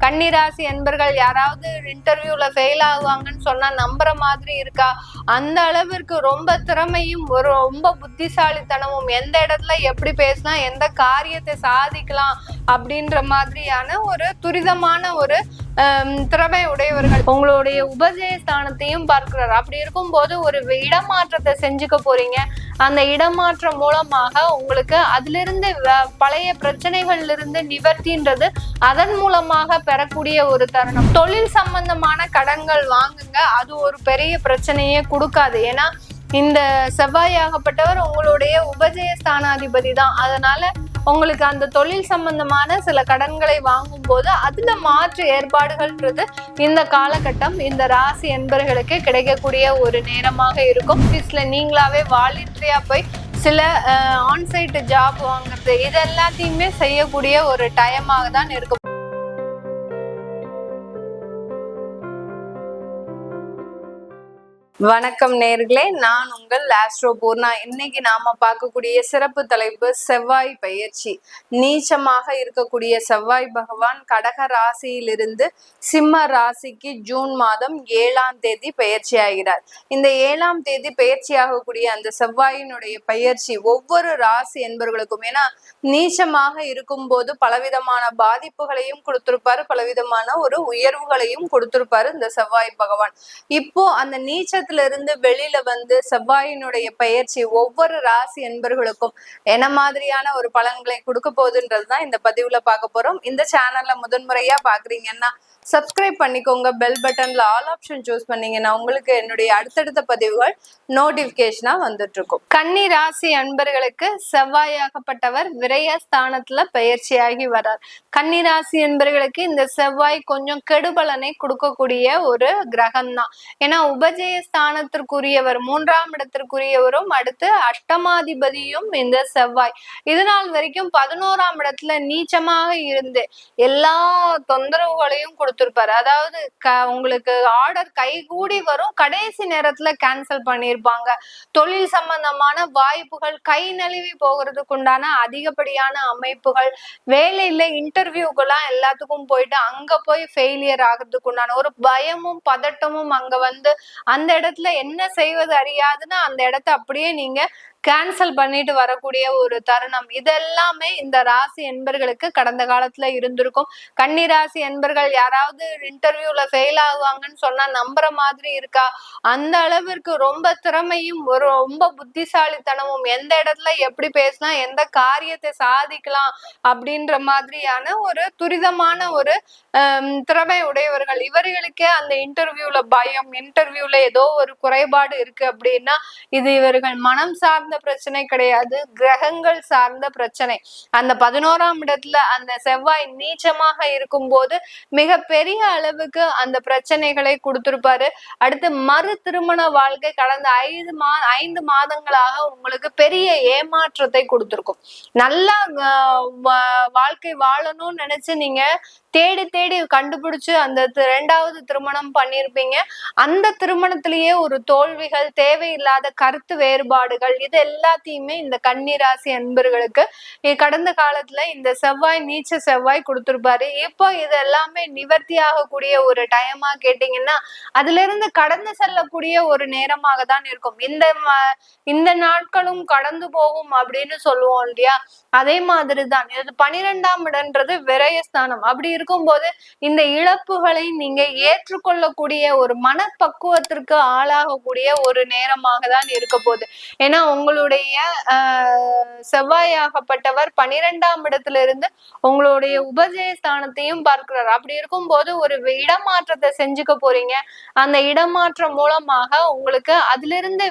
கன்னிராசி என்பர்கள் யாராவது இன்டர்வியூல ஃபெயில் ஆகுவாங்கன்னு சொன்னா நம்புற மாதிரி இருக்கா? அந்த அளவிற்கு ரொம்ப திறமையும் ரொம்ப புத்திசாலித்தனமும், எந்த இடத்துல எப்படி பேசினா எந்த காரியத்தை சாதிக்கலாம் அப்படின்ற மாதிரியான ஒரு துரிதமான ஒரு திறமை உடையவர்கள். உங்களுடைய உபஜயஸ்தானத்தையும் பார்க்கிறார். அப்படி இருக்கும் போது ஒரு இடமாற்றத்தை செஞ்சுக்க போறீங்க. அந்த இடமாற்றம் மூலமாக உங்களுக்கு அதுல இருந்து பழைய பிரச்சனைகள்ல இருந்து நிவர்த்தின்றது அதன் மூலமாக பெறக்கூடிய ஒரு தருணம். தொழில் சம்பந்தமான கடன்கள் வாங்குங்க, அது ஒரு பெரிய பிரச்சனையே கொடுக்காது. ஏன்னா இந்த செவ்வாயாகப்பட்டவர் உங்களுடைய உபஜயஸ்தானாதிபதி தான். அதனால உங்களுக்கு அந்த தொழில் சம்பந்தமான சில கடன்களை வாங்கும் போது அதுல மாற்று ஏற்பாடுகள்ன்றது இந்த காலகட்டம் இந்த ராசி என்பர்களுக்கு கிடைக்கக்கூடிய ஒரு நேரமாக இருக்கும். ஆஃபீஸ்ல நீங்களாவே வாலண்டரியா போய் சில ஆன்சைட் ஜாப் வாங்குறது இது எல்லாத்தையுமே செய்யக்கூடிய ஒரு டைமாக தான் இருக்கும். வணக்கம் நேர்களே, நான் உங்கள் ஆஸ்ட்ரோ பூர்ணா. இன்னைக்கு நாம பார்க்கக்கூடிய சிறப்பு தலைப்பு செவ்வாய் பயிற்சி. நீச்சமாக இருக்கக்கூடிய செவ்வாய் பகவான் கடக ராசியிலிருந்து சிம்ம ராசிக்கு ஜூன் மாதம் 7ஆம் தேதி பயிற்சி ஆகிறார். இந்த 7ஆம் தேதி பயிற்சி ஆகக்கூடிய அந்த செவ்வாயினுடைய பயிற்சி ஒவ்வொரு ராசி என்பவர்களுக்கும், ஏன்னா நீச்சமாக இருக்கும் போது பலவிதமான பாதிப்புகளையும் கொடுத்திருப்பாரு, பலவிதமான ஒரு உயர்வுகளையும் கொடுத்திருப்பாரு இந்த செவ்வாய் பகவான். இப்போ அந்த நீச்ச இருந்து வெளியில வந்து செவ்வாயினுடைய பயிற்சி ஒவ்வொரு ராசி என்பர்களுக்கும் என்ன மாதிரியான ஒரு பலன்களை கொடுக்க போகுதுன்றதுதான் இந்த பதிவுல பார்க்க போறோம். இந்த சேனல்ல முதன்முறையா பாக்குறீங்கன்னா சப்ஸ்கிரைப் பண்ணிக்கோங்க. பெல் பட்டன்ல ஆல் ஆப்ஷன் சூஸ் பண்ணீங்கன்னா உங்களுக்கு என்னுடைய அடுத்தடுத்த பதிவுகள் நோட்டிபிகேஷனா வந்துட்டு இருக்கும். கன்னி ராசி அன்பர்களுக்கு செவ்வாயாகப்பட்டவர் விரயஸ்தானத்துல பயிற்சியாகி வர்றார். கன்னி ராசி அன்பர்களுக்கு இந்த செவ்வாய் கொஞ்சம் கெடுபலனை கொடுக்கக்கூடிய ஒரு கிரகம் தான். ஏன்னா உபஜயஸ்தானத்திற்குரியவர் 3ஆம் இடத்திற்குரியவரும் அடுத்து அஷ்டமாதிபதியும் இந்த செவ்வாய். இதனால் வரைக்கும் 11ஆம் இடத்துல நீச்சமாக இருந்து எல்லா தொந்தரவுகளையும் கொடுத்திருப்பாரு. அதாவது உங்களுக்கு ஆர்டர் கைகூடி வரும், கடைசி நேரத்துல கேன்சல் பண்ணிருப்பாங்க. தொழில் சம்பந்தமான வாய்ப்புகள் கை நழுவி போகிறதுக்கு உண்டான அதிகப்படியான அமைப்புகள், வேலையில இன்டர்வியூக்கெல்லாம் எல்லாத்துக்கும் போயிட்டு அங்க போய் ஃபெயிலியர் ஆகிறதுக்கு உண்டான ஒரு பயமும் பதட்டமும் அங்க வந்து அந்த இடத்துல என்ன செய்வது அறியாதுன்னு அந்த இடத்த அப்படியே நீங்க கேன்சல் பண்ணிட்டு வரக்கூடிய ஒரு தருணம். இதெல்லாமே இந்த ராசி என்பர்களுக்கு கடந்த காலத்துல இருந்திருக்கும். கன்னி ராசி என்பர்கள் யாராவது இன்டர்வியூல ஃபெயில் ஆகுவாங்கன்னு சொன்னா நம்புற மாதிரி இருக்கா? அந்த அளவிற்கு ரொம்ப திறமையும் ரொம்ப புத்திசாலித்தனமும், எந்த இடத்துல எப்படி பேசினா எந்த காரியத்தை சாதிக்கலாம் அப்படின்ற மாதிரியான ஒரு துரிதமான ஒரு திறமை உடையவர்கள். இவர்களுக்கே அந்த இன்டர்வியூல பயம், இன்டர்வியூல ஏதோ ஒரு குறைபாடு இருக்கு அப்படின்னா இது இவர்கள் மனம் சார்ந்த பிரச்சனை கிடையாது, கிரகங்கள் சார்ந்த பிரச்சனை. அந்த 11ஆம் இடத்துல அந்த செவ்வாய் நீச்சமாக இருக்கும் போது மிக பெரிய அளவுக்கு அந்த பிரச்சனைகளை கொடுத்திருப்பாரு. அடுத்து மறு திருமண வாழ்க்கை கடந்த 5 மாதங்களாக உங்களுக்கு பெரிய ஏமாற்றத்தை கொடுத்திருக்கும். நல்லா வாழ்க்கை வாழணும்னு நினைச்சு நீங்க தேடி தேடி கண்டுபிடிச்சு அந்த 2வது திருமணம் பண்ணிருப்பீங்க. அந்த திருமணத்திலேயே ஒரு தோல்விகள், தேவையில்லாத கருத்து வேறுபாடுகள், இது எல்லாத்தையுமே இந்த கன்னி ராசி அன்பர்களுக்கு கடந்த காலத்துல இந்த செவ்வாய் நீச்ச செவ்வாய் கொடுத்திருப்பாரு. இப்போ இது எல்லாமே நிவர்த்தி ஆகக்கூடிய ஒரு டைமா கேட்டீங்கன்னா அதுல இருந்து கடந்து செல்லக்கூடிய ஒரு நேரமாக தான் இருக்கும். இந்த நாட்களும் கடந்து போகும் அப்படின்னு சொல்லுவோம் இல்லையா? அதே மாதிரிதான் இது 12ஆம் இடம்ன்றது விரயஸ்தானம். அப்படி இருக்கும்போது இந்த இழப்புகளை நீங்க ஏற்றுக்கொள்ளக்கூடிய ஒரு மனப்பக்குவத்திற்கு ஆளாகக்கூடிய ஒரு நேரமாக தான் இருக்க போகுது. ஏன்னா உங்களுடைய செவ்வாயாகப்பட்டவர் 12ஆம் இடத்துல இருந்து உங்களுடைய உபஜயஸ்தானத்தையும் பார்க்கிறார். அப்படி இருக்கும் போது ஒரு இடமாற்றத்தை செஞ்சுக்க போறீங்க. அந்த இடமாற்றம் மூலமாக உங்களுக்கு அதுல இருந்து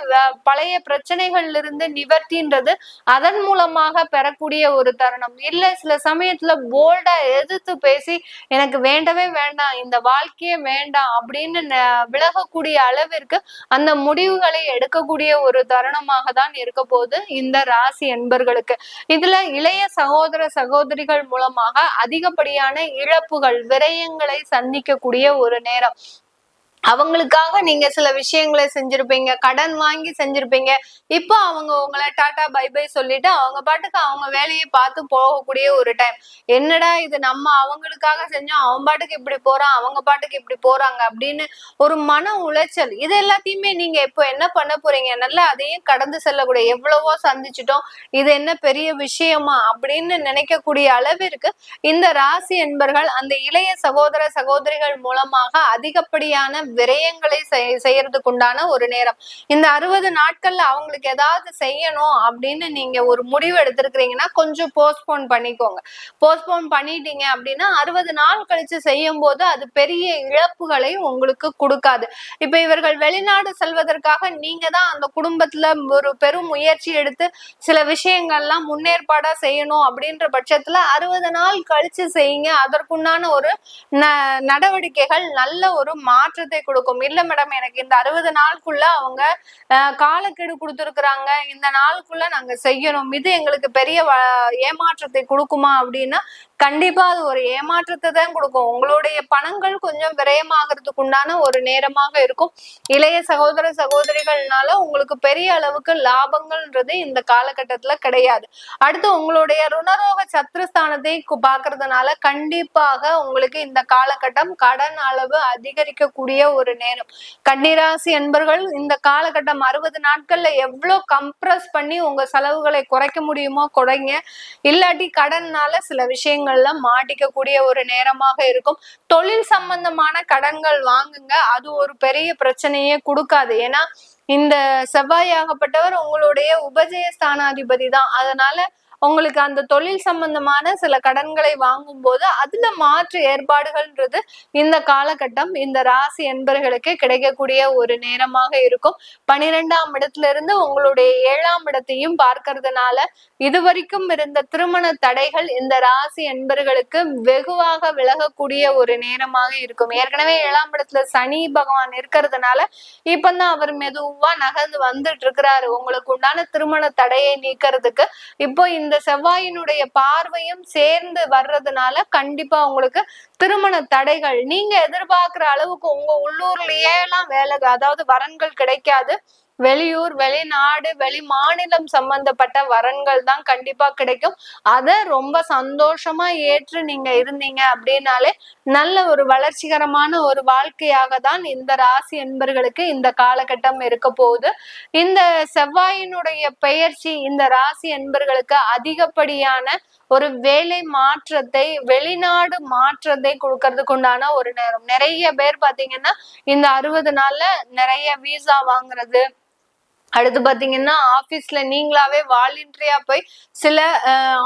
பழைய பிரச்சனைகள்ல இருந்து நிவர்த்தின்றது அதன் மூலமாக பெறக்கூடிய ஒரு தருணம். இல்ல சில சமயத்துல போல்டா எதிர்த்து பேசி எனக்கு வேண்டவே வேண்டாம், இந்த வாழ்க்கையே வேண்டாம் அப்படின்னு விலகக்கூடிய அளவிற்கு அந்த முடிவுகளை எடுக்கக்கூடிய ஒரு தருணமாக தான் இருக்க போது இந்த ராசி என்பர்களுக்கு. இதுல இளைய சகோதர சகோதரிகள் மூலமாக அதிகப்படியான இழப்புகள், விரயங்களை சந்திக்கக்கூடிய ஒரு நேரம். அவங்களுக்காக நீங்க சில விஷயங்களை செஞ்சிருப்பீங்க, கடன் வாங்கி செஞ்சிருப்பீங்க. இப்போ அவங்க உங்களை டாடா பை பை சொல்லிட்டு அவங்க பாட்டுக்கு அவங்க வேலையை பார்த்து போகக்கூடிய ஒரு டைம். என்னடா இது, நம்ம அவங்களுக்காக செஞ்சோம், அவன் பாட்டுக்கு இப்படி போறான், அவங்க பாட்டுக்கு இப்படி போறாங்க அப்படின்னு ஒரு மன உளைச்சல். இது எல்லாத்தையுமே நீங்க இப்போ என்ன பண்ண போறீங்க, நல்லா அதையும் கடந்து செல்லக்கூடிய, எவ்வளவோ சந்திச்சிட்டோம், இது என்ன பெரிய விஷயமா அப்படின்னு நினைக்கக்கூடிய அளவிற்கு இந்த ராசி என்பர்கள் அந்த இளைய சகோதர சகோதரிகள் மூலமாக அதிகப்படியான விரயங்களை செய்யறதுக்கு உண்டான ஒரு நேரம். இந்த 60 நாட்கள்ல அவங்களுக்கு ஏதாவது செய்யணும் அப்படின்னு நீங்க ஒரு முடிவு எடுத்திருக்கிறீங்கன்னா கொஞ்சம் போஸ்ட்போன் பண்ணிக்கோங்க. போஸ்ட்போன் பண்ணிட்டீங்க அப்படின்னா 60 நாள் கழிச்சு செய்யும் போது அது பெரிய இழப்புகளை உங்களுக்கு கொடுக்காது. இப்ப இவர்கள் வெளிநாடு செல்வதற்காக நீங்க தான் அந்த குடும்பத்துல ஒரு பெரும் முயற்சி எடுத்து சில விஷயங்கள்லாம் முன்னேற்பாடா செய்யணும் அப்படின்ற பட்சத்துல 60 நாள் கழிச்சு செய்யுங்க. அதற்குண்டான ஒரு நடவடிக்கைகள் நல்ல ஒரு மாற்றத்தை கொடுக்கும். இல்ல மேடம், எனக்கு இந்த 60 நாளுக்குள்ள அவங்க காலக்கெடு கொடுத்துருக்குறாங்க, இந்த நாளுக்குள்ள நாங்க செய்யணும், இது எங்களுக்கு பெரிய ஏமாற்றத்தை கொடுக்குமா அப்படின்னா கண்டிப்பா அது ஒரு ஏமாற்றத்தை தான் கொடுக்கும். உங்களுடைய பணங்கள் கொஞ்சம் விரயமாகிறதுக்கு உண்டான ஒரு நேரமாக இருக்கும். இளைய சகோதர சகோதரிகள்னால உங்களுக்கு பெரிய அளவுக்கு லாபங்கள்ன்றது இந்த காலகட்டத்துல கிடையாது. அடுத்து உங்களுடைய ருணரோக சத்ருஸ்தானத்தை பாக்குறதுனால கண்டிப்பாக உங்களுக்கு இந்த காலகட்டம் கடன் அளவு அதிகரிக்கக்கூடிய ஒரு நேரம். கன்னிராசி என்பர்கள் இந்த காலகட்டம் 60 நாட்கள்ல எவ்வளவு கம்ப்ரஸ் பண்ணி உங்க செலவுகளை குறைக்க முடியுமோ குறைங்க. இல்லாட்டி கடன்னால சில விஷயங்கள்ல மாட்டிக்கக்கூடிய ஒரு நேரமாக இருக்கும். தொழில் சம்பந்தமான கடன்கள் வாங்குங்க, அது ஒரு பெரிய பிரச்சனையே கொடுக்காது. ஏன்னா இந்த செவ்வாயாகப்பட்டவர் உங்களுடைய உபஜய ஸ்தானாதிபதி தான். அதனால உங்களுக்கு அந்த தொழில் சம்பந்தமான சில கடன்களை வாங்கும் போது அதுல மாற்று ஏற்பாடுகள்ன்றது இந்த காலகட்டம் இந்த ராசி என்பர்களுக்கு கிடைக்கக்கூடிய ஒரு நேரமாக இருக்கும். 12ஆம் இடத்துல இருந்து உங்களுடைய 7ஆம் இடத்தையும் பார்க்கறதுனால இதுவரைக்கும் இருந்த திருமண தடைகள் இந்த ராசி என்பர்களுக்கு வெகுவாக விலகக்கூடிய ஒரு நேரமாக இருக்கும். ஏற்கனவே 7ஆம் இடத்துல சனி பகவான் இருக்கிறதுனால இப்பதான் அவர் மெதுவா நகர்ந்து வந்துட்டு இருக்கிறாரு. உங்களுக்கு உண்டான திருமண தடையை நீக்கிறதுக்கு இப்போ இந்த செவ்வாயினுடைய பார்வையும் சேர்ந்து வர்றதுனால கண்டிப்பா உங்களுக்கு திருமண தடைகள், நீங்க எதிர்பார்க்கிற அளவுக்கு உங்க உள்ளூர்லயே எல்லாம் வேலை, அதாவது வரன்கள் கிடைக்காது. வெளியூர், வெளிநாடு, வெளி மாநிலம் சம்பந்தப்பட்ட வரன்கள் தான் கண்டிப்பா கிடைக்கும். அத ரொம்ப சந்தோஷமா ஏற்று நீங்க இருந்தீங்க அப்படின்னாலே நல்ல ஒரு வளர்ச்சிகரமான ஒரு வாழ்க்கையாக தான் இந்த ராசி என்பர்களுக்கு இந்த காலகட்டம் இருக்க போகுது. இந்த செவ்வாயினுடைய பெயர்ச்சி இந்த ராசி என்பர்களுக்கு அதிகப்படியான ஒரு வேலை மாற்றத்தை, வெளிநாடு மாற்றத்தை கொடுக்கறதுக்கு உண்டான ஒரு நேரம். நிறைய பேர் பாத்தீங்கன்னா இந்த 60 நாள்ல நிறைய வீசா வாங்குறது, அடுத்து பாத்தீங்கன்னா ஆபீஸ்ல நீங்களாவே வாலண்டரியா போய் சில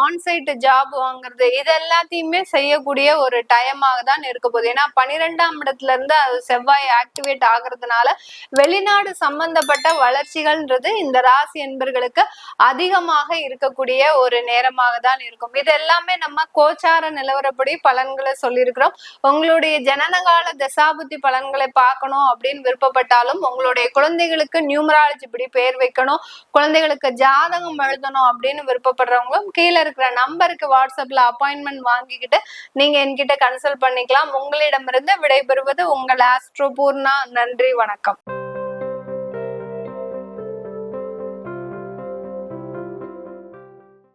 ஆன்சைட் ஜாப் வாங்குறது, இது எல்லாத்தையுமே செய்யக்கூடிய ஒரு டைமாக தான் இருக்க போகுது. ஏன்னா 12ஆம் இடத்துல இருந்து அது செவ்வாய் ஆக்டிவேட் ஆகுறதுனால வெளிநாடு சம்பந்தப்பட்ட வளர்ச்சிகள்ன்றது இந்த ராசி என்பர்களுக்கு அதிகமாக இருக்கக்கூடிய ஒரு நேரமாக தான் இருக்கும். இது எல்லாமே நம்ம கோச்சார நிலவரப்படி பலன்களை சொல்லியிருக்கிறோம். உங்களுடைய ஜனனகால தசாபுத்தி பலன்களை பார்க்கணும் அப்படின்னு விருப்பப்பட்டாலும், உங்களுடைய குழந்தைகளுக்கு நியூமராலஜி படி பேர் வைக்கணும், குழந்தைகளுக்கு ஜாதகம் எழுதணும் அப்படின்னு விருப்பப்படுறவங்களும் கீழே இருக்கிற நம்பருக்கு வாட்ஸ்அப்ல அப்பாயின்மெண்ட் வாங்கிக்கிட்டு நீங்க என்கிட்ட கன்சல்ட் பண்ணிக்கலாம். உங்களிடமிருந்து விடைபெறுவது உங்கள் ஆஸ்ட்ரோ பூர்ணா. நன்றி, வணக்கம்.